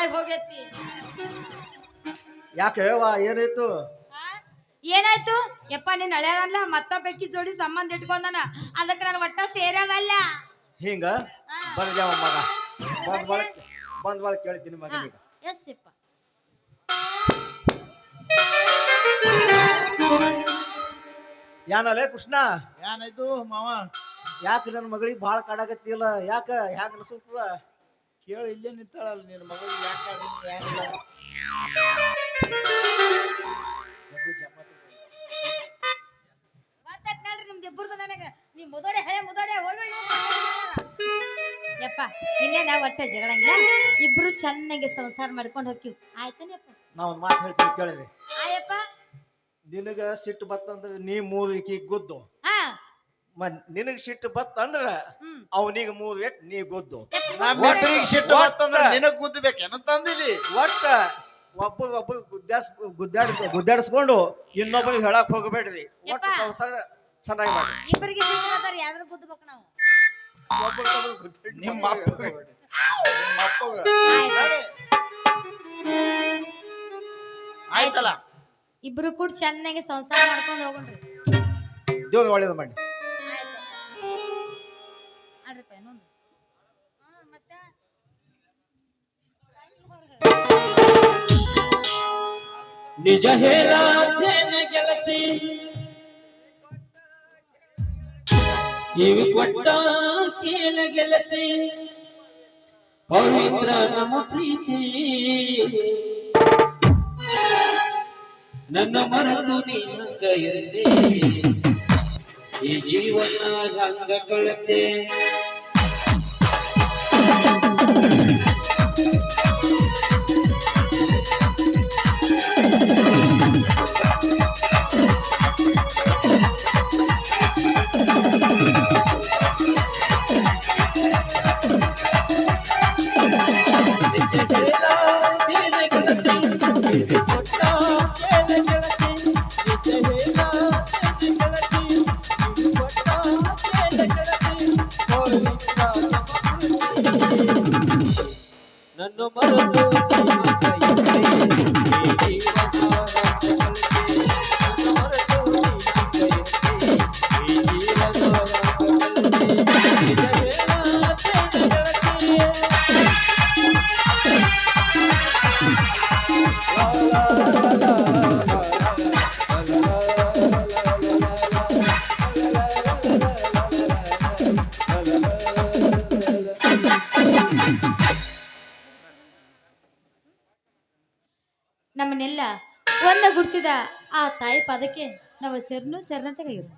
ಹಾಳಾಗಿ ಹೋಗೈತಿ. ಯಾಕೆ ಏನಾಯ್ತು? ಏನಾಯ್ತು ಯಪ್ಪ? ನೀನ್ ಹಳೆಯಲ್ಲ ಮತ್ತ ಬೆಕ್ಕಿ ಜೋಡಿ ಸಂಬಂಧ ಇಟ್ಕೊಂಡನ, ಅದಕ್ಕೆ ನಾನು ಒಟ್ಟ ಸೇರವಲ್ಲ. ಹಿಂಗ ಬಂದ್ಯಾವ ಮಗ, ಬಂದ್ ಬಳಕ ಕೇಳ್ತೀನಿ ಮಗನೀಗ. ಎಸ್ ಯಪ್ಪ. ಯಾನಲ್ಲೇ ಕೃಷ್ಣ? ಏನಾಯ್ತು ಮಾವ? ಯಾಕೆ ನನ್ನ ಮಗಳಿಗೆ ಭಾಳ ಕಾಡಾಕತ್ತಿಲ್ಲ? ಯಾಕ ಹ್ಯಾಂಗ ಅನ್ಸುತ್ತದ? ಕೇಳಿ ಇಲ್ಲೇ ನಿಂತಾಳಲ್ಲ ನಿನ್ನ ಮಗಳು. ಯಾಕೆ ಏನಿಲ್ಲ? ಗೊತ್ತಾಯ್ತು ನೋಡ್ರಿ ನಿಮ್ದು ಇಬ್ಬರದು ನನಗೆ. ನೀ ಮುದೋಡೆ ಹಳೆ ಮುದೋಡೆ ಹೋಗಿ ಯಪ್ಪ. ಇನ್ನೇನ ಒಟ್ಟ ಜಗಳಂಗಿಲ್ಲ, ಇಬ್ರು ಚೆನ್ನಾಗಿ ಸಂಸಾರ ಮಾಡ್ಕೊಂಡು ಹೋಗ್ತೀವಿ. ಆಯ್ತಾನಪ್ಪ? ನಾ ಒಂದು ಮಾತು ಹೇಳ್ತೀನಿ ಕೇಳಿರಿ. ಆಯಪ್ಪ. ನಿನಗ ಸಿಟ್ಟು ಬತ್ತಂದ್ರೆ ನೀ ಮೂರಿಕಿ ಗುದ್ದು, ನಿನಗ್ ಸಿಟ್ಟು ಬತ್ತಂದ್ರ ಅವನಿಗೆ ಮೂರು ಎಟ್ ನೀ ಗುದ್ದು. ನಮ್ಮಿಬ್ಬರಿಗೆ ಸಿಟ್ಟು ಬತ್ತಂದ್ರ ನಿನಗ್ ಗುದ್ದಬೇಕೇನ ತಂದಿದಿ? ಒಟ್ಟ ಒಬ್ಬ ಗುದ್ದಾಡಿಸ್ಕೊಂಡು ಇನ್ನೊಬ್ಬರಿಗೆ ಹೇಳಕ್ ಹೋಗಬೇಡ್ರಿ. ಒಟ್ಟು ಸಂಸಾರ ಚೆನ್ನಾಗಿ ಮಾಡಿ. ಇಬ್ಬರಿಗೆ ಯಾವ್ದ್ರ ಗುದ್ದಬೇಕು ನಾವು? ನಿಮ್ಮ ಆಯ್ತಲ್ಲ, ಇಬ್ರು ಕೂಡ ಚೆನ್ನಾಗಿ ಸಂಸಾರ ಮಾಡ್ಕೊಂಡು ಹೋಗ್ರಿ. ದೇವ್ರ ಒಳ್ಳೇದು ಮಾಡಿ. ನಿಜ ಹೇಳತೇನೆ ಗೆಳತಿ, ಕಿವಿ ಕೊಟ್ಟ ಕೇಳ ಗೆಳತಿ, ಪವಿತ್ರ ನಮ್ಮ ಪ್ರೀತಿ ನನ್ನ ಮರೆತು ನೀ ಹಂಗ ಇರದೆ, ಈ ಜೀವನ ಹಂಗ ಕಳತೆ. ನನ್ನ ಮರೆತು ನಮ್ಮನ್ನೆಲ್ಲ ಒಂದ ಗುಡ್ಸಿದ ಆ ತಾಯಿ ಪದಕ್ಕೆ ನಾವು ಸೇರ್ನಂತೆ ಕೈರು.